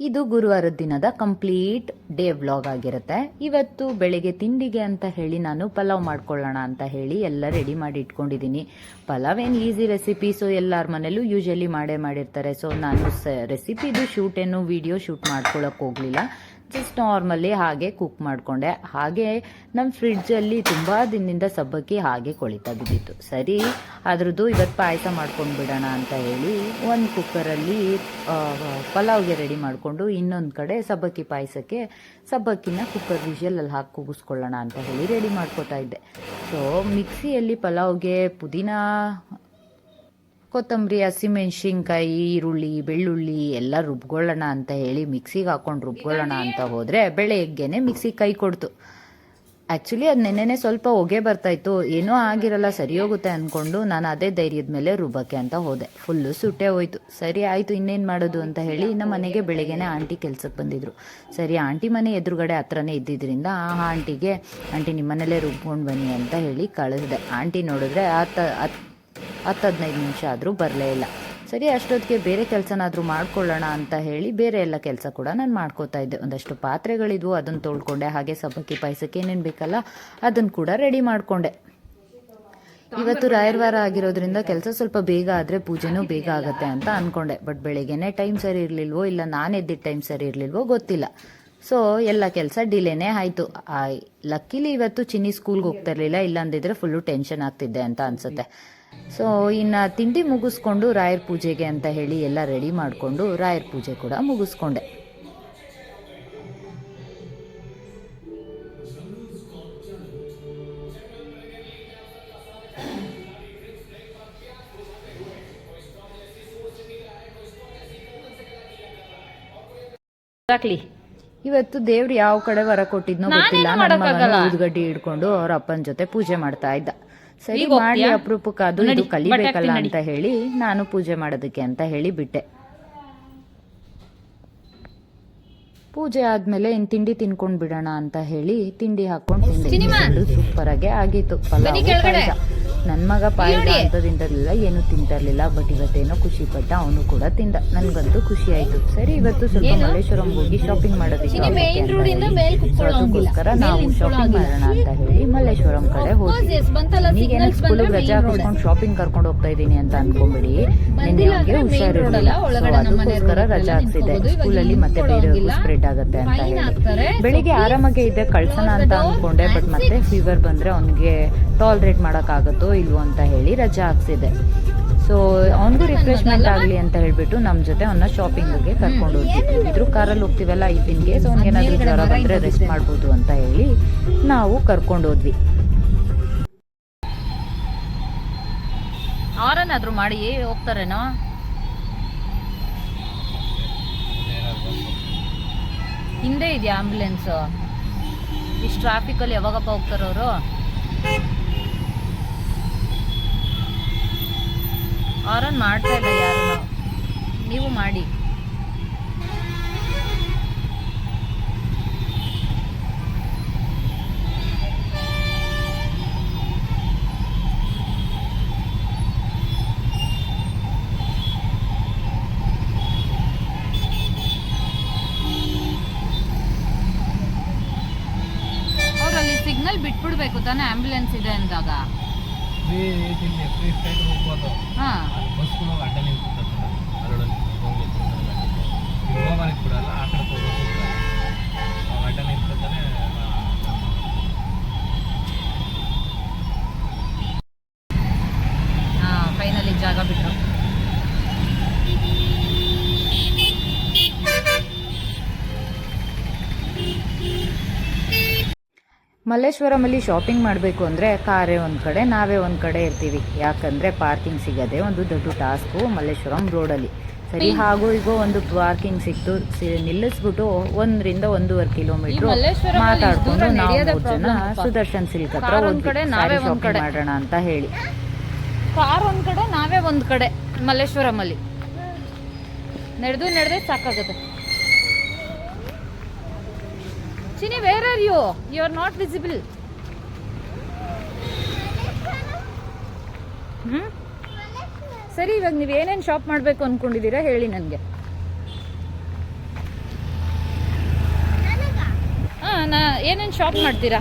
ಇದು ಗುರುವಾರದ ದಿನದ complete day vlog ಆಗಿರುತ್ತೆ. ಇವತ್ತು ಬೆಳಗ್ಗೆ ತಿಂಡಿಗೆ ಅಂತ ಹೇಳಿ ನಾನು ಪಲಾವ್ ಮಾಡ್ಕೊಳ್ಳೋಣ ಅಂತ ಹೇಳಿ ಎಲ್ಲ ರೆಡಿ ಮಾಡಿ ಇಟ್ಕೊಂಡಿದ್ದೀನಿ. ಪಲಾವ್ ಏನು ಈಸಿ ರೆಸಿಪಿ, ಸೊ ಎಲ್ಲರ ಮನೇಲೂ ಯೂಶಲಿ ಮಾಡಿರ್ತಾರೆ. ಸೊ ನಾನು ರೆಸಿಪಿದು ವಿಡಿಯೋ ಶೂಟ್ ಮಾಡ್ಕೊಳ್ಳೋಕೆ ಹೋಗಲಿಲ್ಲ. ಜಸ್ಟ್ ನಾರ್ಮಲಿ ಹಾಗೆ ಕುಕ್ ಮಾಡಿಕೊಂಡೆ. ಹಾಗೆ ನಮ್ಮ ಫ್ರಿಡ್ಜಲ್ಲಿ ತುಂಬ ದಿನದಿಂದ ಸಬ್ಬಕ್ಕಿ ಹಾಗೆ ಕೊಳಿತಾ ಬಿದ್ದಿತ್ತು. ಸರಿ ಅದ್ರದ್ದು ಇವತ್ತು ಪಾಯಸ ಮಾಡ್ಕೊಂಡು ಬಿಡೋಣ ಅಂತ ಹೇಳಿ ಒಂದು ಕುಕ್ಕರಲ್ಲಿ ಪಲಾವ್ಗೆ ರೆಡಿ ಮಾಡಿಕೊಂಡು ಇನ್ನೊಂದು ಕಡೆ ಸಬ್ಬಕ್ಕಿ ಪಾಯಸಕ್ಕೆ ಸಬ್ಬಕ್ಕಿನ ಕುಕ್ಕರ್ ವಿಷಲಲ್ಲಿ ಹಾಕಿ ಕೂಗಿಸ್ಕೊಳ್ಳೋಣ ಅಂತ ಹೇಳಿ ರೆಡಿ ಮಾಡ್ಕೋತಾ ಇದ್ದೆ. ಸೊ ಮಿಕ್ಸಿಯಲ್ಲಿ ಪಲಾವ್ಗೆ ಪುದೀನ, ಕೊತ್ತಂಬರಿ, ಹಸಿಮೆಣ್ಸಿನ್ಕಾಯಿ, ಈರುಳ್ಳಿ, ಬೆಳ್ಳುಳ್ಳಿ ಎಲ್ಲ ರುಬ್ಕೊಳ್ಳೋಣ ಅಂತ ಹೇಳಿ ಮಿಕ್ಸಿಗೆ ಹಾಕೊಂಡು ರುಬ್ಕೊಳ್ಳೋಣ ಅಂತ ಹೋದರೆ ಬೆಳಗ್ಗೆನೆ ಮಿಕ್ಸಿ ಕೈ ಕೊಡ್ತು. ಆ್ಯಕ್ಚುಲಿ ಅದು ನೆನ್ನೆನೆ ಸ್ವಲ್ಪ ಹೊಗೆ ಬರ್ತಾಯಿತ್ತು, ಏನೂ ಆಗಿರಲ್ಲ ಸರಿ ಹೋಗುತ್ತೆ ಅಂದ್ಕೊಂಡು ನಾನು ಅದೇ ಧೈರ್ಯದ ಮೇಲೆ ರುಬ್ಬಕ್ಕೆ ಅಂತ ಹೋದೆ. ಫುಲ್ಲು ಸುಟ್ಟೆ ಹೋಯ್ತು. ಸರಿ ಆಯಿತು, ಇನ್ನೇನು ಮಾಡೋದು ಅಂತ ಹೇಳಿ ನಮ್ಮ ಮನೆಗೆ ಬೆಳಗ್ಗೆನೆ ಆಂಟಿ ಕೆಲ್ಸಕ್ಕೆ ಬಂದಿದ್ರು. ಸರಿ ಆಂಟಿ ಮನೆ ಎದುರುಗಡೆ ಹತ್ರನೇ ಇದ್ದಿದ್ದರಿಂದ ಆ ಆಂಟಿ ನಿಮ್ಮನೇಲೇ ರುಬ್ಕೊಂಡು ಬನ್ನಿ ಅಂತ ಹೇಳಿ ಕಳಿಸ್ದೆ. ಆಂಟಿ ನೋಡಿದ್ರೆ 10-15 ನಿಮಿಷ ಆದರೂ ಬರಲೇ ಇಲ್ಲ. ಸರಿ ಅಷ್ಟೊತ್ತಿಗೆ ಬೇರೆ ಕೆಲಸನಾದರೂ ಮಾಡ್ಕೊಳ್ಳೋಣ ಅಂತ ಹೇಳಿ ಬೇರೆ ಎಲ್ಲ ಕೆಲಸ ಕೂಡ ನಾನು ಮಾಡ್ಕೋತಾ ಇದ್ದೆ. ಒಂದಷ್ಟು ಪಾತ್ರೆಗಳಿದ್ವು, ಅದನ್ನು ತೊಳ್ಕೊಂಡೆ. ಹಾಗೆ ಸಬ್ಬಕ್ಕಿ ಪಾಯಸಕ್ಕೆ ಏನೇನು ಬೇಕಲ್ಲ ಅದನ್ನು ಕೂಡ ರೆಡಿ ಮಾಡಿಕೊಂಡೆ. ಇವತ್ತು ರಾಯರವಾರ ಆಗಿರೋದ್ರಿಂದ ಕೆಲಸ ಸ್ವಲ್ಪ ಬೇಗ ಆದರೆ ಪೂಜೆನೂ ಬೇಗ ಆಗುತ್ತೆ ಅಂತ ಅಂದ್ಕೊಂಡೆ. ಬಟ್ ಬೆಳಿಗ್ಗೆನೇ ಟೈಮ್ ಸರಿ ಇರಲಿಲ್ವೋ ಇಲ್ಲ ನಾನು ಎದ್ದಿದ್ದ ಟೈಮ್ ಸರಿ ಇರಲಿಲ್ವೋ ಗೊತ್ತಿಲ್ಲ. ಸೊ ಎಲ್ಲ ಕೆಲಸ ಡಿಲೇನೇ ಆಯಿತು. ಲಕ್ಕಿಲಿ ಇವತ್ತು ಚಿನ್ನಿ ಸ್ಕೂಲ್ಗೆ ಹೋಗ್ತಾ ಇರಲಿಲ್ಲ, ಇಲ್ಲಾಂದಿದ್ರೆ ಫುಲ್ಲು ಟೆನ್ಷನ್ ಆಗ್ತಿದ್ದೆ ಅಂತ ಅನಿಸುತ್ತೆ. ಸೊ ಇನ್ನು ತಿಂಡಿ ಮುಗಿಸ್ಕೊಂಡು ರಾಯರ ಪೂಜೆಗೆ ಅಂತ ಹೇಳಿ ಎಲ್ಲ ರೆಡಿ ಮಾಡಿಕೊಂಡು ರಾಯರ ಪೂಜೆ ಕೂಡ ಮುಗಿಸ್ಕೊಂಡೆ. ಇವತ್ತು ದೇವ್ರು ಯಾವ ಕಡೆ ವರ ಕೊಟ್ಟಿದ್ನೋ ಗೊತ್ತಿಲ್ಲ, ನನ್ನ ಮಗನ ಊದ್ಗಡ್ಡಿ ಹಿಡ್ಕೊಂಡು ಅವ್ರ ಅಪ್ಪನ ಜೊತೆ ಪೂಜೆ ಮಾಡ್ತಾ ಇದ್ದ. ಸರಿ ಮಾಡಿ ಅಪರೂಪಕ್ಕೆ ಅದು ಇದು ಕಲಿಬೇಕಲ್ಲ ಅಂತ ಹೇಳಿ ನಾನು ಪೂಜೆ ಮಾಡೋದಕ್ಕೆ ಅಂತ ಹೇಳಿ ಬಿಟ್ಟೆ. ಪೂಜೆ ಆದ್ಮೇಲೆ ಇನ್ನು ತಿಂಡಿ ತಿನ್ಕೊಂಡ್ ಬಿಡೋಣ ಅಂತ ಹೇಳಿ ತಿಂಡಿ ಹಾಕೊಂಡು ತಿಂದೆ. ಸೂಪರ್ ಆಗಿ ಆಗಿತ್ತು ಪಲಾವ್. ನನ್ನ ಮಗ ಪಾಯಸ ಅಂತದಿಂದಲಿಲ್ಲ, ಏನು ತಿಂತಿರ್ಲಿಲ್ಲ. ಬಟ್ ಇವತ್ತೇನೋ ಖುಷಿ ಪಟ್ಟ, ಅವನು ಕೂಡ ತಿಂದ. ನನ್ಗಂತೂ ಖುಷಿ ಆಯ್ತು. ಸರಿ ಇವತ್ತು ಸ್ವಲ್ಪ ಮಲ್ಲೇಶ್ವರಂ ಹೋಗಿ ಶಾಪಿಂಗ್ ಮಾಡೋದಕ್ಕೆ ಅದಕ್ಕೋಸ್ಕರ ನಾವು ಶಾಪಿಂಗ್ ಮಾಡೋಣ ಅಂತ ಹೇಳಿ ಮಲ್ಲೇಶ್ವರಂ ಕಡೆ ಹೋದ್ವಿ. ಈಗೇನೋ ಸ್ಕೂಲಿಗೆ ರಜೆ ಹಾಕಿಸ್ಕೊಂಡು ಶಾಪಿಂಗ್ ಕರ್ಕೊಂಡು ಹೋಗ್ತಾ ಇದ್ದೀನಿ ಅಂತ ಅನ್ಕೊಂಬಿಡಿ. ನಿನ್ನೆ ಅವ್ರಿಗೆ ಹುಷಾರಿರಲಿಲ್ಲ, ಅದಕ್ಕೋಸ್ಕರ ರಜೆ ಹಾಕ್ಸಿದೆ. ಸ್ಕೂಲಲ್ಲಿ ಮತ್ತೆ ಬೇರೆಯವ್ರಿಗೂ ಸ್ಪ್ರೆಡ್ ಆಗುತ್ತೆ ಅಂತ ಹೇಳಿ ಬೆಳಿಗ್ಗೆ ಆರಾಮಾಗೆ ಇದೆ ಕಳ್ಸೋಣ ಅಂತ ಅನ್ಕೊಂಡೆ. ಬಟ್ ಮತ್ತೆ ಫೀವರ್ ಬಂದ್ರೆ ಅವನಿಗೆ ಟಾಲರೇಟ್ ಮಾಡೋಕ್ಕಾಗುತ್ತೋ ಇಲ್ವೋ ಅಂತ ಹೇಳಿ ರಜೆ ಹಾಕ್ಸಿದೆ. ಸೊ ಅವನಿಗೂ ರಿಫ್ರೆಶ್ಮೆಂಟ್ ಆಗಲಿ ಅಂತ ಹೇಳ್ಬಿಟ್ಟು ನಮ್ಮ ಜೊತೆ ಅವನ್ನ ಶಾಪಿಂಗ್ಗೆ ಕರ್ಕೊಂಡು ಹೋದ್ವಿ. ಇದ್ರು ಕಾರಲ್ಲಿ ಹೋಗ್ತೀವಲ್ಲ, ಇನ್ ಕೇಸ್ ಅವ್ನಿಗೇನಾದ್ರೂ ಜ್ವರ ಬಂದ್ರೆ ರೆಸ್ಟ್ ಮಾಡ್ಬೋದು ಅಂತ ಹೇಳಿ ನಾವು ಕರ್ಕೊಂಡು ಹೋದ್ವಿ. ಅವರನ್ನಾದ್ರೂ ಮಾಡಿ ಹೋಗ್ತಾರೇನೋ. ಹಿಂದೆ ಇದೆಯಾ ಆಂಬ್ಯುಲೆನ್ಸ್? ಇಷ್ಟು ಟ್ರಾಫಿಕಲ್ಲಿ ಯಾವಾಗಪ್ಪ ಹೋಗ್ತಾರವರು? ಆರನ್ ಮಾಡ್ತಾ ಇಲ್ಲ ಯಾರು, ನೀವು ಮಾಡಿ. ಅವರಲ್ಲಿ ಸಿಗ್ನಲ್ ಬಿಟ್ಬಿಡ್ಬೇಕು ತಾನೇ ಆಂಬ್ಯುಲೆನ್ಸ್ ಇದೆ ಅಂದಾಗ. ಫೈನಲಿ ಜಾಗ ಬಿಟ್ರು. ಮಲ್ಲೇಶ್ವರಮಲ್ಲಿ ಶಾಪಿಂಗ್ ಮಾಡಬೇಕು ಅಂದರೆ ಕಾರೇ ಒಂದು ಕಡೆ, ನಾವೇ ಒಂದು ಕಡೆ ಇರ್ತೀವಿ. ಯಾಕಂದರೆ ಪಾರ್ಕಿಂಗ್ ಸಿಗೋದೇ ಒಂದು ದೊಡ್ಡ ಟಾಸ್ಕು ಮಲ್ಲೇಶ್ವರಂ ರೋಡಲ್ಲಿ. ಸರಿ ಹಾಗೂ ಈಗ ಒಂದು ಪಾರ್ಕಿಂಗ್ ಸಿಕ್ತು. ನಿಲ್ಲಿಸ್ಬಿಟ್ಟು 1-1.5 ಕಿಲೋಮೀಟ್ರ್ ಮಾತಾಡ್ಕೊಂಡು ನಾವು 3 ಜನ ಸುದರ್ಶನ್ ಸಿಲ್ಕ್ ಹತ್ರ ಶಾಪಿಂಗ್ ಮಾಡೋಣ ಅಂತ ಹೇಳಿ. ಕಾರ್ ಒಂದು ಕಡೆ, ನಾವೇ ಒಂದು ಕಡೆ. ಮಲ್ಲೇಶ್ವರಮಲ್ಲಿ ನಡೆದೇ ಸಾಕಾಗುತ್ತೆ. Chini, where are you? You are not visible. ಸರಿ, ಇವಾಗ ನೀವು ಏನೇನು ಶಾಪ್ ಮಾಡಬೇಕು ಅಂದ್ಕೊಂಡಿದ್ದೀರಾ ಹೇಳಿ ನನಗೆ. ಏನೇನು ಶಾಪ್ ಮಾಡ್ತೀರಾ?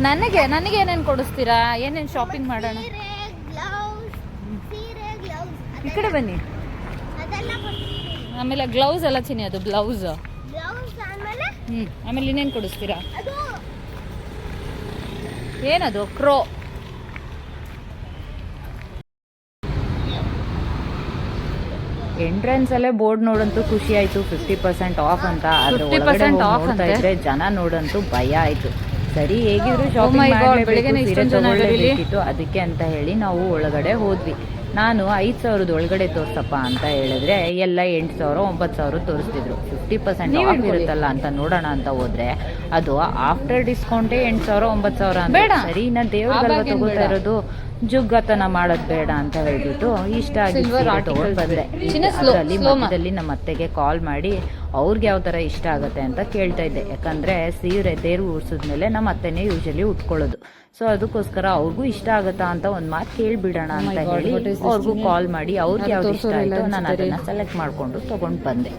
ನನಗೆ ಏನೇನು ಕೊಡಿಸ್ತೀರಾ? ಏನೇನು ಶಾಪಿಂಗ್ ಮಾಡೋಣ? ಈ ಕಡೆ ಬನ್ನಿ. ಆಮೇಲೆ ಗ್ಲೌಸ್ ಎಲ್ಲ ಚಿನ್ನಿ, ಅದು ಬ್ಲೌಸ್. ಆಮೇಲೆ ಇನ್ನೇನು ಕೊಡಿಸ್ತೀರಾ? ಏನದು? ಕ್ರೋ. ಎಂಟ್ರೆನ್ಸ್ ಅಲ್ಲೇ ಬೋರ್ಡ್ ನೋಡಂತೂ ಖುಷಿ ಆಯ್ತು, 50% ಆಫ್ ಅಂತ. ಅದ್ರ ಒಳಗಡೆ ನೋಡ್ತಾ ಇದ್ರೆ ಜನ ನೋಡಂತೂ ಭಯ ಆಯ್ತು. ಸರಿ, ಹೇಗಿದ್ರು ಶಾಪಿಂಗ್ ಮಾಡಲೇಬೇಕಿತ್ತು, ಅದಕ್ಕೆ ಅಂತ ಹೇಳಿ ನಾವು ಒಳಗಡೆ ಹೋದ್ವಿ. ನಾನು 5,000 ಒಳಗಡೆ ತೋರ್ಸಪ್ಪ ಅಂತ ಹೇಳಿದ್ರೆ ಎಲ್ಲ 8,000 9,000 ತೋರಿಸ್ತಿದ್ರು. 50% ಆಫ್ ಇರುತ್ತಲ್ಲ ಅಂತ ನೋಡೋಣ ಅಂತ ಹೋದ್ರೆ ಅದು ಆಫ್ಟರ್ ಡಿಸ್ಕೌಂಟೇ 8,000 9,000 ಅಂತ. ಸರಿ, ನಾನು ದೇವ್ರಿಗೆಲ್ಲ ತಗೋತಾ ಇರೋದು, ಜುಗ್ಗತನ ಮಾಡೋದು ಬೇಡ ಅಂತ ಹೇಳ್ಬಿಟ್ಟು ಇಷ್ಟ ಆಗಿ ತಗೊಂಡು ಬಂದೆ. ಅದರಲ್ಲಿ ಮಧ್ಯದಲ್ಲಿ ನಮ್ಮ ಅತ್ತೆಗೆ ಕಾಲ್ ಮಾಡಿ ಅವ್ರಿಗೆ ಯಾವ ಥರ ಇಷ್ಟ ಆಗುತ್ತೆ ಅಂತ ಕೇಳ್ತಾ ಇದ್ದೆ. ಯಾಕಂದರೆ ಸೀರೆ ದೇವ್ರು ಉಡ್ಸಿದ್ಮೇಲೆ ನಮ್ಮ ಅತ್ತೆನೇ ಯೂಶಲಿ ಉಟ್ಕೊಳ್ಳೋದು. ಸೊ ಅದಕ್ಕೋಸ್ಕರ ಅವ್ರಿಗೂ ಇಷ್ಟ ಆಗುತ್ತಾ ಅಂತ ಒಂದು ಮಾತು ಕೇಳಿಬಿಡೋಣ ಅಂತ ಹೇಳಿ ಅವ್ರಿಗೂ ಕಾಲ್ ಮಾಡಿ ಅವ್ರಿಗೆ ಯಾವ್ದು ಇಷ್ಟ ಆಯಿತು ನಾನು ಅದನ್ನು ಸೆಲೆಕ್ಟ್ ಮಾಡಿಕೊಂಡು ತೊಗೊಂಡು ಬಂದೆ.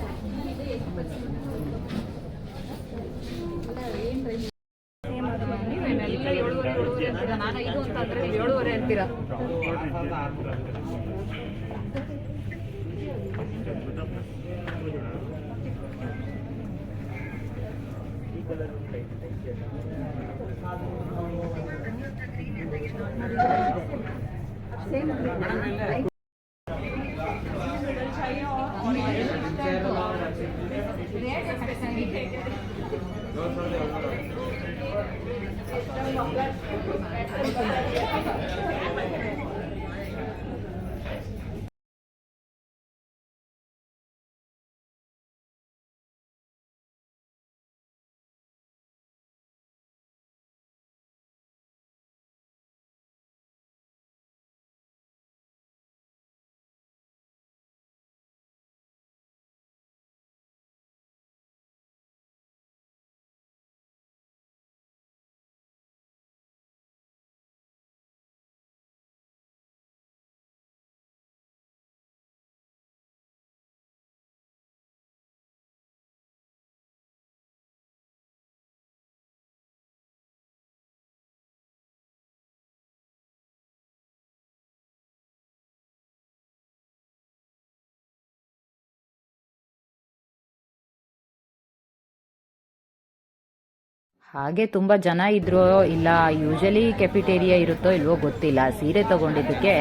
ಹಾಗೆ ತುಂಬ ಜನ ಇದ್ರೋ ಇಲ್ಲ, ಯೂಶಲಿ ಕೆಫಿಟೇರಿಯಾ ಇರುತ್ತೋ ಇಲ್ವೋ ಗೊತ್ತಿಲ್ಲ. ಸೀರೆ ತೊಗೊಂಡಿದ್ದಕ್ಕೆ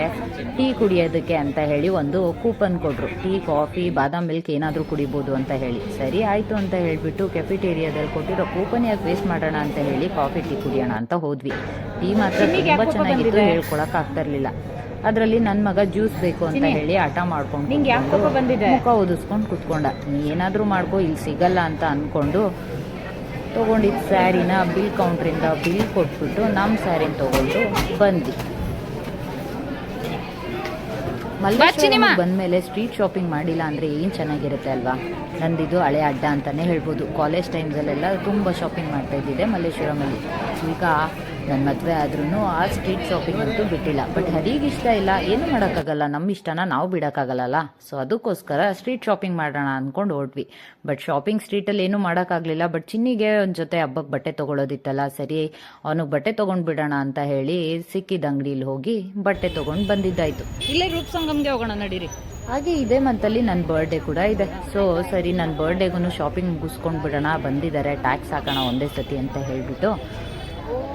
ಟೀ ಕುಡಿಯೋದಕ್ಕೆ ಅಂತ ಹೇಳಿ ಒಂದು ಕೂಪನ್ ಕೊಟ್ಟರು. ಟೀ, ಕಾಫಿ, ಬಾದಾಮ್ ಮಿಲ್ಕ್ ಏನಾದರೂ ಕುಡಿಬೋದು ಅಂತ ಹೇಳಿ. ಸರಿ ಆಯಿತು ಅಂತ ಹೇಳಿಬಿಟ್ಟು ಕೆಫಿಟೇರಿಯಾದಲ್ಲಿ ಕೊಟ್ಟಿರೋ ಕೂಪನ್ ಯಾಕೆ ವೇಸ್ಟ್ ಮಾಡೋಣ ಅಂತ ಹೇಳಿ ಕಾಫಿ ಟೀ ಕುಡಿಯೋಣ ಅಂತ ಹೋದ್ವಿ. ಟೀ ಮಾತ್ರ ತುಂಬ ಚೆನ್ನಾಗಿತ್ತು, ಹೇಳ್ಕೊಳಕ್ಕಾಗ್ತಿರ್ಲಿಲ್ಲ. ಅದರಲ್ಲಿ ನನ್ನ ಮಗ ಜ್ಯೂಸ್ ಬೇಕು ಅಂತ ಹೇಳಿ ಹಠ ಮಾಡ್ಕೊಂಡು ಮುಖ ಓದಿಸ್ಕೊಂಡು ಕುತ್ಕೊಂಡ. ಏನಾದರೂ ಮಾಡ್ಕೊ, ಇಲ್ಲಿ ಸಿಗಲ್ಲ ಅಂತ ಅಂದ್ಕೊಂಡು ತೊಗೊಂಡಿದ್ದ ಸ್ಯಾರಿನ ಬಿಲ್ ಕೌಂಟ್ರಿಂದ ಬಿಲ್ ಕೊಟ್ಬಿಟ್ಟು ನಮ್ಮ ಸ್ಯಾರಿನ ತೊಗೊಂಡು ಬಂದ್ವಿ. ಮಲ್ಲೇಶ್ವರಂ ಬಂದಮೇಲೆ ಸ್ಟ್ರೀಟ್ ಶಾಪಿಂಗ್ ಮಾಡಿಲ್ಲ ಅಂದರೆ ಏನು ಚೆನ್ನಾಗಿರುತ್ತೆ ಅಲ್ವಾ? ನಂದಿದು ಹಳೆ ಅಡ್ಡ ಅಂತಲೇ ಹೇಳ್ಬೋದು. ಕಾಲೇಜ್ ಟೈಮ್ಸಲ್ಲೆಲ್ಲ ತುಂಬ ಶಾಪಿಂಗ್ ಮಾಡ್ತಾ ಇದ್ದಿದ್ದೆ ಮಲ್ಲೇಶ್ವರಮಲ್ಲಿ. ಈಗ ನನ್ನ ಮದುವೆ ಆದ್ರೂ ಆ ಸ್ಟ್ರೀಟ್ ಶಾಪಿಂಗ್ ಅಂತೂ ಬಿಟ್ಟಿಲ್ಲ. ಬಟ್ ಹರಿಗೆ ಇಷ್ಟ ಇಲ್ಲ, ಏನು ಮಾಡೋಕ್ಕಾಗಲ್ಲ, ನಮ್ಮ ಇಷ್ಟನ ನಾವು ಬಿಡೋಕ್ಕಾಗಲ್ಲ. ಸೊ ಅದಕ್ಕೋಸ್ಕರ ಸ್ಟ್ರೀಟ್ ಶಾಪಿಂಗ್ ಮಾಡೋಣ ಅಂದ್ಕೊಂಡು ಹೊರಟ್ವಿ. ಬಟ್ ಶಾಪಿಂಗ್ ಸ್ಟ್ರೀಟಲ್ಲಿ ಏನೂ ಮಾಡೋಕ್ಕಾಗಲಿಲ್ಲ. ಬಟ್ ಚಿನ್ನಿಗೆ ಒಂದು ಜೊತೆ ಹಬ್ಬಕ್ಕೆ ಬಟ್ಟೆ ತೊಗೊಳೋದಿತ್ತಲ್ಲ, ಸರಿ ಅವನಿಗೆ ಬಟ್ಟೆ ತೊಗೊಂಡು ಬಿಡೋಣ ಅಂತ ಹೇಳಿ ಸಿಕ್ಕಿದ ಅಂಗಡಿಲಿ ಹೋಗಿ ಬಟ್ಟೆ ತೊಗೊಂಡು ಬಂದಿದ್ದಾಯಿತು. ಇಲ್ಲೇ ರೂಪಸಂಗಮ್ಗೆ ಹೋಗೋಣ ನಡೀರಿ. ಹಾಗೆ ಇದೇ ಮಂತಲ್ಲಿ ನನ್ನ ಬರ್ಡೇ ಕೂಡ ಇದೆ. ಸೊ ಸರಿ, ನನ್ನ ಬರ್ಡೇಗೂ ಶಾಪಿಂಗ್ ಮುಗಿಸ್ಕೊಂಡು ಬಿಡೋಣ, ಬಂದಿದ್ದಾರೆ ಟ್ಯಾಕ್ಸ್ ಹಾಕೋಣ ಒಂದೇ ಸತಿ ಅಂತ ಹೇಳಿಬಿಟ್ಟು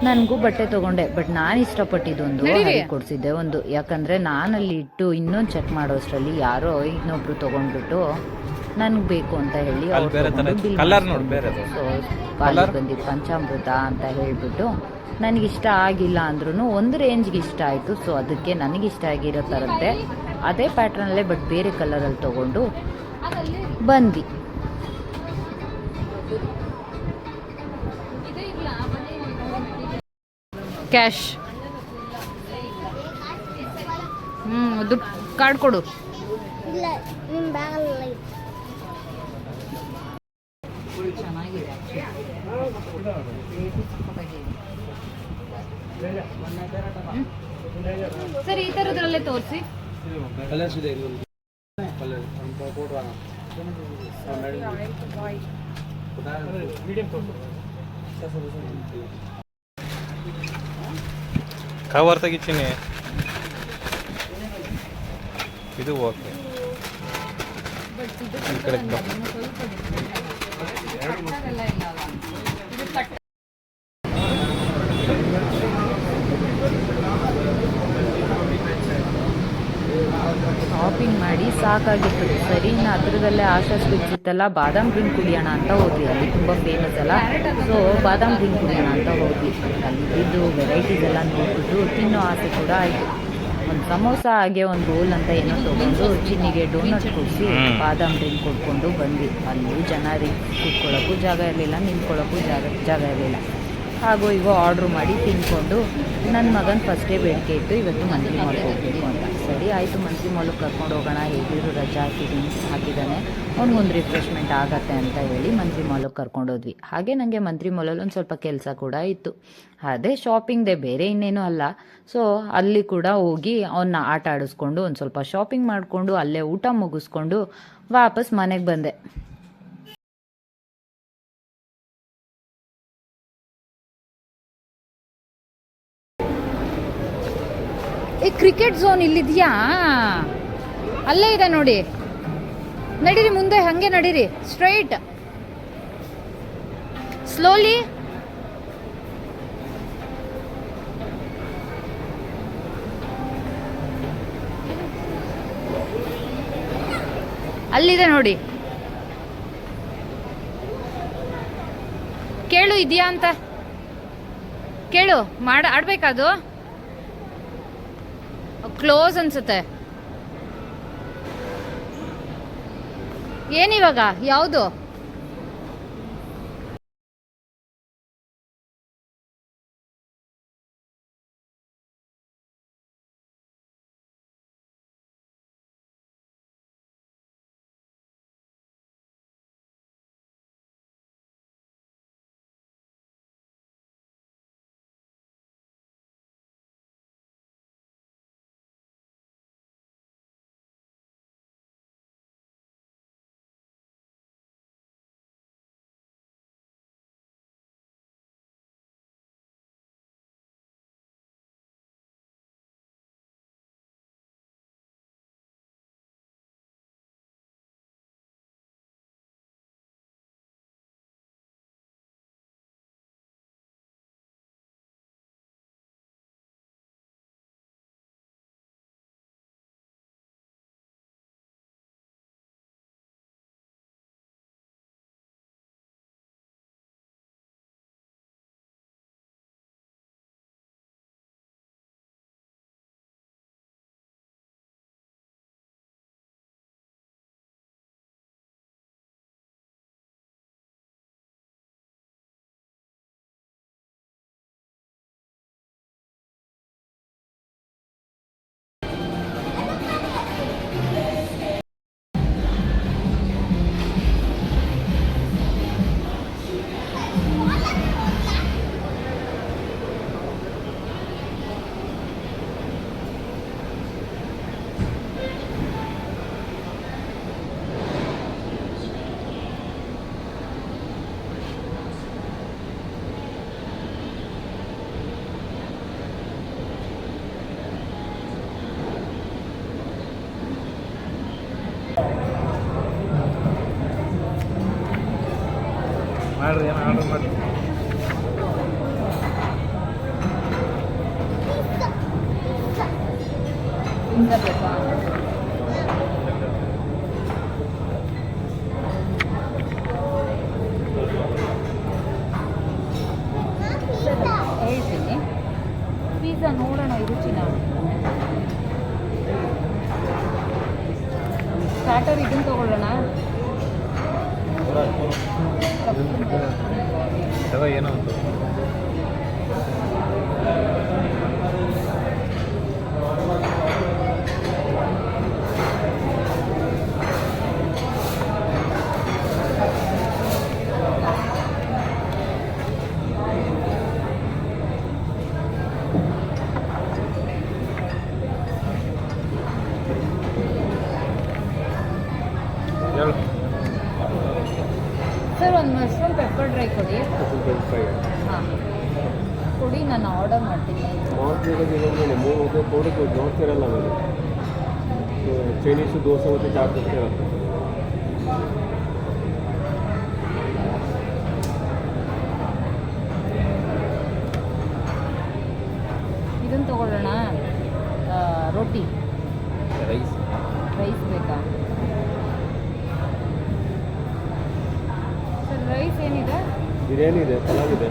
ನನಗೂ ಬಟ್ಟೆ ತೊಗೊಂಡೆ. ಬಟ್ ನಾನು ಇಷ್ಟಪಟ್ಟಿದ್ದೊಂದು ಕೊಡಿಸಿದ್ದೆ ಒಂದು. ಯಾಕಂದರೆ ನಾನಲ್ಲಿ ಇಟ್ಟು ಇನ್ನೊಂದು ಚೆಕ್ ಮಾಡೋಷ್ಟರಲ್ಲಿ ಯಾರೋ ಇನ್ನೊಬ್ರು ತೊಗೊಂಡ್ಬಿಟ್ಟು ನನಗೆ ಬೇಕು ಅಂತ ಹೇಳಿ ಬಂದಿದ್ದು ಪಂಚಾಮೃತ ಅಂತ ಹೇಳಿಬಿಟ್ಟು ನನಗಿಷ್ಟ ಆಗಿಲ್ಲ ಅಂದ್ರೂ ಒಂದು ರೇಂಜ್ಗೆ ಇಷ್ಟ ಆಯಿತು. ಸೊ ಅದಕ್ಕೆ ನನಗಿಷ್ಟ ಆಗಿರೋ ಥರದ್ದೇ ಅದೇ ಪ್ಯಾಟ್ರನಲ್ಲೇ ಬಟ್ ಬೇರೆ ಕಲರಲ್ಲಿ ತೊಗೊಂಡು ಬಂದ್ವಿ. ಕ್ಯಾಶ್ ದುಡ್ಡು ಕಾರ್ಡ್ ಕೊಡು. ಸರಿ, ಈ ಥರದ್ರಲ್ಲೇ ತೋರಿಸಿ. ಕವರ್ ತೆಗಿತೀನಿ ಇದು ಓಕೆ ಈ ಕಡೆ ಶಾಪಿಂಗ್ ಮಾಡಿ ಸಾಕಾಗಿತ್ತು. ಸರಿ, ಇನ್ನು ಹತ್ರದಲ್ಲೇ ಆಶಾ ಸ್ವೀಟ್ಸ್ ಇತ್ತಲ್ಲ, ಬಾದಾಮ್ ಡ್ರಿಂಕ್ ಕುಡಿಯೋಣ ಅಂತ ಹೋದ್ವಿ. ಅಲ್ಲಿ ತುಂಬ ಫೇಮಸ್ ಅಲ್ಲ, ಸೊ ಬಾದಾಮ್ ಡ್ರಿಂಕ್ ಕುಡಿಯೋಣ ಅಂತ ಹೋದ್ವಿ. ಅಲ್ಲಿದ್ದು ವೆರೈಟೀಸ್ ಎಲ್ಲ ನೋಡ್ಬಿಟ್ಟು ತಿನ್ನೋ ಆಸೆ ಕೂಡ ಆಯಿತು. ಒಂದು ಸಮೋಸ ಹಾಗೆ ಒಂದು ರೋಲ್ ಅಂತ ಏನೋ ತೊಗೊಂಡು ಚಿನ್ನಿಗೆ ಡೋನಟ್ ಕೊಡಿಸಿ ಬಾದಾಮ್ ಡ್ರಿಂಕ್ ಕೊಡ್ಕೊಂಡು ಬಂದ್ವಿ. ಅಲ್ಲೂ ಜನ ಕೂತ್ಕೊಳ್ಳೋಕ್ಕೂ ಜಾಗ ಇರಲಿಲ್ಲ, ನಿಂತ್ಕೊಳ್ಳೋಕ್ಕೂ ಜಾಗ ಇರಲಿಲ್ಲ. ಹಾಗೂ ಈಗ ಆರ್ಡ್ರ್ ಮಾಡಿ ತಿನ್ಕೊಂಡು ನನ್ನ ಮಗನ ಫಸ್ಟೇ ಬೇಡಿಕೆ ಇತ್ತು, ಇವತ್ತು ಮಂತ್ರಿ ಮಾಲ್ಗೆ ಹೋಗಬೇಕು ಅಂತ. ಸರಿ ಆಯಿತು, ಮಂತ್ರಿ ಮಾಲ್ಗೆ ಕರ್ಕೊಂಡು ಹೋಗೋಣ, ಹೇಗಿದ್ರು ರಜಾ ಹಾಕಿದ್ದಾನೆ, ಅವ್ನಿಗೊಂದು ರಿಫ್ರೆಶ್ಮೆಂಟ್ ಆಗತ್ತೆ ಅಂತ ಹೇಳಿ ಮಂತ್ರಿ ಮಾಲ್ಗೆ ಕರ್ಕೊಂಡೋದ್ವಿ. ಹಾಗೆ ನನಗೆ ಮಂತ್ರಿ ಮಾಲಲ್ಲಿ ಒಂದು ಸ್ವಲ್ಪ ಕೆಲಸ ಕೂಡ ಇತ್ತು, ಅದೇ ಶಾಪಿಂಗ್ದೇ, ಬೇರೆ ಇನ್ನೇನು ಅಲ್ಲ. ಸೊ ಅಲ್ಲಿ ಕೂಡ ಹೋಗಿ ಅವನ್ನ ಆಟ ಆಡಿಸ್ಕೊಂಡು ಒಂದು ಸ್ವಲ್ಪ ಶಾಪಿಂಗ್ ಮಾಡಿಕೊಂಡು ಅಲ್ಲೇ ಊಟ ಮುಗಿಸ್ಕೊಂಡು ವಾಪಸ್ ಮನೆಗೆ ಬಂದೆ. ಈ ಕ್ರಿಕೆಟ್ ಝೋನ್ ಇಲ್ಲಿದೆಯಾ? ಅಲ್ಲೇ ಇದೆ ನೋಡಿ, ನಡೀರಿ ಮುಂದೆ, ಹಾಗೆ ನಡೀರಿ, ಸ್ಟ್ರೈಟ್, ಸ್ಲೋಲಿ. ಅಲ್ಲಿದೆ ನೋಡಿ, ಕೇಳು ಇದೆಯಾ ಅಂತ ಕೇಳು. ಆಡ್ಬೇಕದು, ಕ್ಲೋಸ್ ಅನ್ಸುತ್ತೆ. ಏನಿವಾಗ ಯಾವುದು? ಮಾಡ್ರಿ, ಏನು ಆರ್ಡರ್ ಮಾಡಿ. ಹೇಳ್ತೀನಿ, ಪಿಜ್ಜಾ ನೋಡೋಣ, ರುಚಿನ. ಸ್ಟಾರ್ಟರ್ ಇದನ್ನು ತಗೊಳ್ಳೋಣ. ಏನೋ ಒಂದು ಸರ್, ಒಂದು ಮಶ್ರೂಮ್ ಪೆಪ್ಪರ್ ಡ್ರೈ ಕೊಡಿ. ಹಾಂ ಕೊಡಿ, ನಾನು ಆರ್ಡರ್ ಮಾಡ್ತೀನಿ. ನೋಡ್ತಿರಲ್ಲ ಆಮೇಲೆ ಚೈನೀಸು ದೋಸೆ ಮತ್ತು ಚಾಟ್ ಅಷ್ಟೇ ಇರುತ್ತೆ. ಇದನ್ನು ತಗೊಳ್ಳೋಣ. ರೋಟಿ ರೈಸ್ ರೈಸ್ ಬೇಕಾ ಸರ್? ರೈಸ್ ಏನಿದೆ? ಬಿರಿಯಾನಿ ಇದೆ, ಪಲಾವ್ ಇದೆ.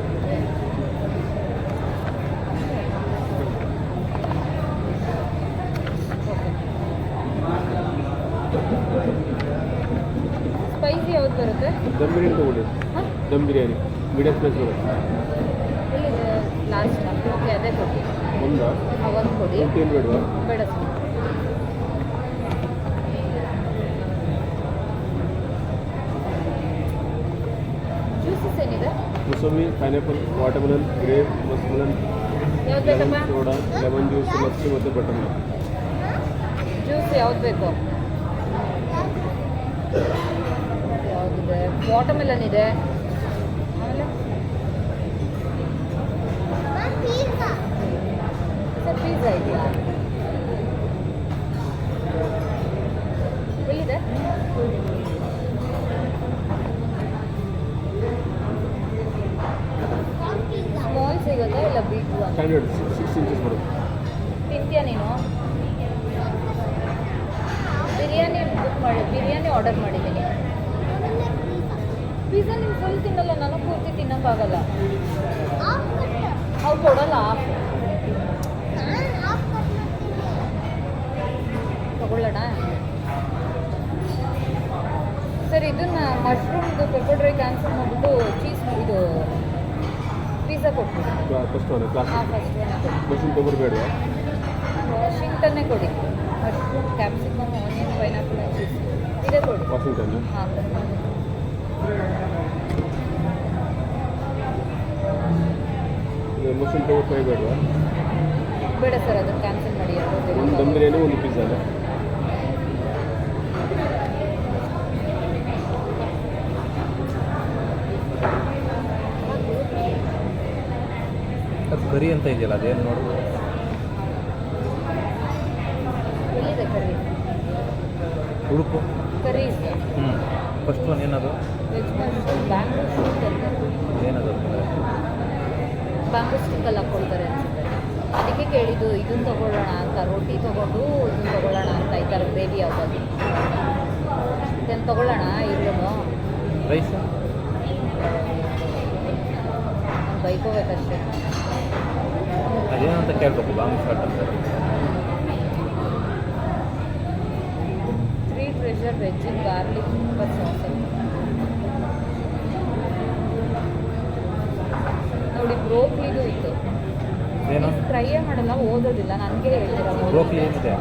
ಸ್ಪೈಸಿ ಯಾವ್ದು ಬರುತ್ತೆ? ದಮ್ ಬಿರಿಯಾನಿ ತೊಗೊಳ್ಳಿ. ಹಾಂ ದಮ್ ಬಿರಿಯಾನಿ ಮೀಡಿಯಮ್ ಸ್ಪೈಸ್ ಬರುತ್ತೆ. ಎಲ್ಲಿದೆ ಲಾಸ್ಟ್? ಓಕೆ ಅದೇ ಕೊಡಿ. ಒಂದು ಒಂದು ಕೊಡಿ. ಏನು ಬೇಡವಾ? ಬೇಡ ಸರ್. ಜ್ಯೂಸಸ್ ಏನಿದೆ? ಮುಸಂಬಿ, ಪೈನಾಪಲ್, ವಾಟರ್ಮೆಲನ್, ಗ್ರೇಪ್, ಮಸ್ಮೆಲನ್, ಯಾವ್ದು ಲೆಮನ್ ಬೇಕಪ್ಪ? ಸೋಡಾ, ಲೆಮನ್ ಜ್ಯೂಸ್, ಲಸ್ಸಿ ಮತ್ತು ಬಟರ್ ಮಿಲ್ಕ್. ಜ್ಯೂಸ್ ಯಾವ್ದು ಬೇಕು? ಯಾವುದಿದೆ? ವಾಟರ್ಮೆಲನ್ ಇದೆ. ಆಮೇಲೆ ಸರ್ ಪಿಜ್ಜಾ ಇದೆಯಾ? ಎಲ್ಲಿದೆ? ಸ್ಮಾಲ್ ಸಿಗುತ್ತಾ ಇಲ್ಲ ಬಿಗ್ ಒನ್? ಸ್ಟ್ಯಾಂಡರ್ಡ್ 6 ಇಂಚಸ್ ಬರುತ್ತೆ. ತಿಂತೀಯಾ ನೀನು? ಬಿರಿಯಾನಿ ಬುಕ್ ಮಾಡಿ, ಬಿರಿಯಾನಿ ಆರ್ಡರ್ ಮಾಡಿದ್ದೀನಿ. ಪಿಜ್ಜಾ ನೀವು ಫುಲ್ ತಿನ್ನಲ್ಲ, ನಾನು ಪೂರ್ತಿ ತಿನ್ನೋಕ್ಕಾಗಲ್ಲ. ಅವ್ರು ಕೊಡಲ್ಲ. ತಗೊಳ್ಳೋಣ ಸರ್. ಇದನ್ನ ಮಶ್ರೂಮ್ದು ಪೆಪ್ಪರ್ ಡ್ರೈ ಕ್ಯಾನ್ಸಲ್ ಮಾಡಿಬಿಟ್ಟು ಚೀಸ್ ಇದು ಪಿಜ್ಜಾ ಕೊಟ್ಬಿಡಿ. First one class. ಹಾಂ ಫಸ್ಟ್ ಒನ್ ಕೊಡಿ. ಮಶ್ರೂಮ್ ಪೆಪ್ಪರ್ ಬೇಡವಾ? ವಾಷಿಂಗ್ಟನ್ನೇ ಕೊಡಿ. Mushroom, capsicum, onion, pineapple cheese ಇದೇ ಕೊಡಿ. ವಾಷಿಂಗ್ಟನ್. ಹಾಂ ಮಶ್ರೂಮ್ ಪೆಪ್ಪರ್ ಫ್ರೈ ಬೇಡವಾ? ಬೇಡ ಸರ್, ಅದನ್ನು ಕ್ಯಾನ್ಸಲ್ ಮಾಡಿ. ಒಂದು ದಮ್ ಬಿರಿಯಾನಿ, ಒಂದು ಪಿಜ್ಜಾ. ಅದು ಕರಿ ಅಂತ ಇದೆಯಲ್ಲ, ಅದೇನು ನೋಡು. ಎಲ್ಲಿದೆ ಕರಿ? ಹುಡುಕು. ಕರಿ ಇದೆ. ಫಸ್ಟ್ ಒನ್ ಏನದು? ವೆಜ್ ಮಶ್ರೂಮ್ ಬ್ಯಾಂಬೂ ಸ್ಟಿಕ್ ಏನದು? ಬ್ಯಾಂಬೂ ಸ್ಟಿಕ್ಕಲ್ಲಿ ಹಾಕ್ಕೊಳ್ತಾರೆ ಅನಿಸುತ್ತೆ. ಅದಕ್ಕೆ ಕೇಳಿದ್ದು ಇದನ್ನು ತೊಗೊಳ್ಳೋಣ ಅಂತ. ರೋಟಿ ತೊಗೊಂಡು ಇದನ್ನು ತೊಗೊಳ್ಳೋಣ ಅಂತ. ಈ ಥರ ಗ್ರೇವಿ ಯಾವ್ದು ಇದನ್ನು ತೊಗೊಳ್ಳೋಣ. ಇಲ್ಲೂ ರೈಸ್ ನಾನು ಬೈಕೋಬೇಕಷ್ಟೇ. ಅದೇನಂತ ಕೇಳಬೇಕು. ಬಾಂಬ್ ಶಾಟ್ ಅಂತ. 3 ಟ್ರೆಷರ್ ವೆಜ್ ಇನ್ ಗಾರ್ಲಿಕ್ ಪೆಪ್ಪರ್ ಸಾಸ್ ನೋಡಿ. ಬ್ರೋಕ್ಲಿದು ಇತ್ತು. ಏನು? ಫ್ರೈಯೇ ಮಾಡಲ್ಲ, ಓದೋದಿಲ್ಲ. ನನಗೆ ಹೇಳ್ತೀರಾ? ಬ್ರೋಕ್ಲಿ ಏನಿದೆ?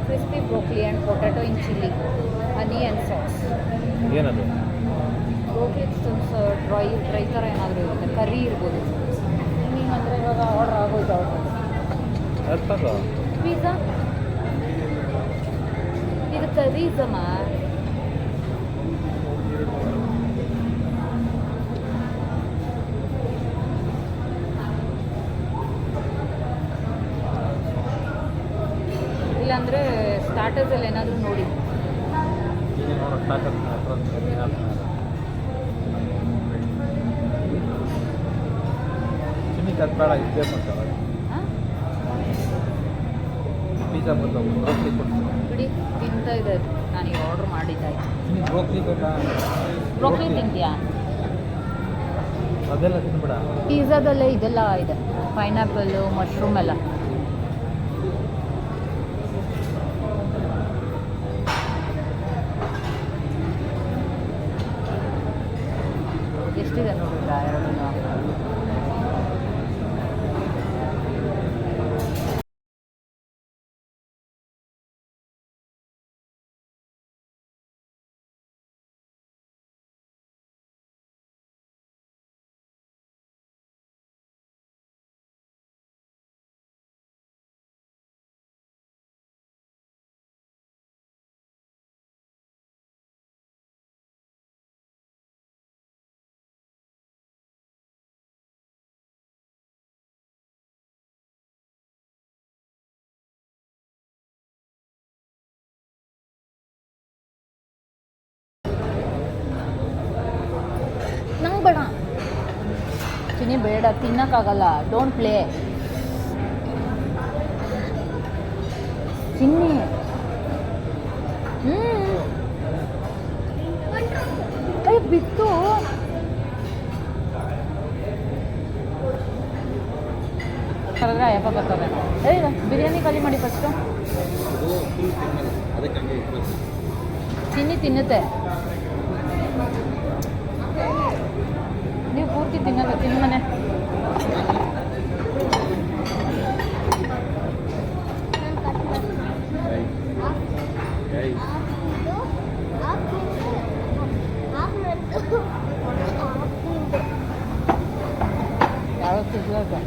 Crispy broccoli and potato in chilli honey and sauce. ಏನದು? ಬ್ರೋಕ್ಲಿ ಡ್ರೈ ಥರ ಏನಾದರೂ ಇರುತ್ತೆ. ಕರಿ ಇರ್ಬೋದು. ನಿಮಗೆ ಅಂದರೆ ಇವಾಗ ಆರ್ಡ್ರ್ ಆಗೋಯ್ತು. ಆರ್ಡ್ರ್ ಅದು ತಗೋ. ಪಿಜ್ಜಾ ಇದು ಕರೀಸಮ್ಮ. ಇಲ್ಲಾಂದರೆ ಸ್ಟಾರ್ಟರ್ಸಲ್ಲಿ ಏನಾದರೂ ನೋಡಿ. ಚಿನ್ನಿ ಕತ್ಬೇಡ, ಇದ್ದೇ ಮಾಡ್ತಾವ. ಹಾಂ ಪಿಜ್ಜಾ ಬಂದು ಬ್ರೋಕ್ಲಿ ಕೊಡ್ತೀನಿ. ಬಿಡಿ, ತಿಂತಾ ಇದೆ. ನಾನೀಗ ಆರ್ಡ್ರ್ ಮಾಡಿದ್ದಾಯ್ತು. ಚಿನ್ನಿ ಬ್ರೋಕ್ಲಿ ಬೇಕಾ? ಬ್ರೋಕ್ಲಿ ತಿಂತೀಯಾ? ಅದೆಲ್ಲ ತಿನ್ಬೇಡ. ಪಿಜ್ಜಾದಲ್ಲೇ ಇದೆಲ್ಲ ಇದೆ, ಪೈನಾಪಲ್ಲು, ಮಶ್ರೂಮ್ ಎಲ್ಲ. ಎಷ್ಟಿದೆ ನೋಡಿದ್ರಾ? 2. ಚಿನ್ನಿ ಬೇಡ, ತಿನ್ನಕ್ಕಾಗಲ್ಲ. ಡೋಂಟ್ ಪ್ಲೇ ಚಿನ್ನಿ. ಬಿತ್ತು. ಕರೆದ್ರೆ ಅಯ್ಯಪ್ಪ ಬರ್ತಾರೆ. ಬಿರಿಯಾನಿ ಖಾಲಿ ಮಾಡಿ ಫಸ್ಟು. ಚಿನ್ನಿ ತಿನ್ನುತ್ತೆ, ನೀವು ಪೂರ್ತಿ ತಿನ್ನಲ್ಲ. ತಿನ್ನಮನೆ. ಯಾವ ಸಿಗ್ಬೇಕು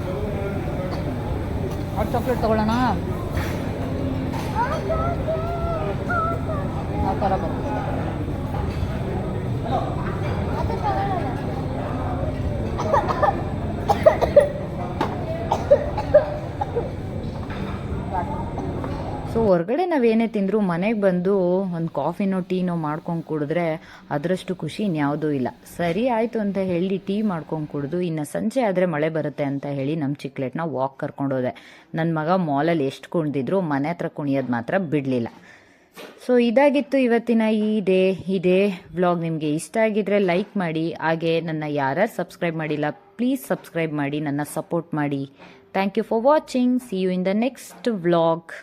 ಹಾಟ್ ಚಾಕ್ಲೇಟ್ ತೊಗೊಳ್ಳೋಣ. ಆ ಥರ ಬರುತ್ತೆ. ಸೊ ಹೊರಗಡೆ ನಾವೇನೇ ತಿಂದರೂ ಮನೆಗೆ ಬಂದು ಒಂದು ಕಾಫಿನೋ ಟೀನೋ ಮಾಡ್ಕೊಂಡು ಕುಡಿದ್ರೆ ಅದರಷ್ಟು ಖುಷಿ ಇನ್ಯಾವುದೂ ಇಲ್ಲ. ಸರಿ ಆಯಿತು ಅಂತ ಹೇಳಿ ಟೀ ಮಾಡ್ಕೊಂಡು ಕುಡಿದು ಇನ್ನು ಸಂಜೆ ಆದರೆ ಮಳೆ ಬರುತ್ತೆ ಅಂತ ಹೇಳಿ ನಮ್ಮ ಚಿಕ್ಲೆಟ್ನ ವಾಕ್ ಕರ್ಕೊಂಡೋದೆ. ನನ್ನ ಮಗ ಮಾಲಲ್ಲಿ ಎಷ್ಟು ಕುಣಿದಿದ್ರು ಮನೆ ಹತ್ರ ಕುಣಿಯೋದು ಮಾತ್ರ ಬಿಡಲಿಲ್ಲ. ಸೊ ಇದಾಗಿತ್ತು ಇವತ್ತಿನ ಇದೇ ವ್ಲಾಗ್. ನಿಮಗೆ ಇಷ್ಟ ಆಗಿದ್ರೆ ಲೈಕ್ ಮಾಡಿ, ಹಾಗೆ ನನ್ನ ಯಾರು ಸಬ್ಸ್ಕ್ರೈಬ್ ಮಾಡಿಲ್ಲ ಪ್ಲೀಸ್ ಸಬ್ಸ್ಕ್ರೈಬ್ ಮಾಡಿ, ನನ್ನ ಸಪೋರ್ಟ್ ಮಾಡಿ. Thank you for watching. See you in the next vlog.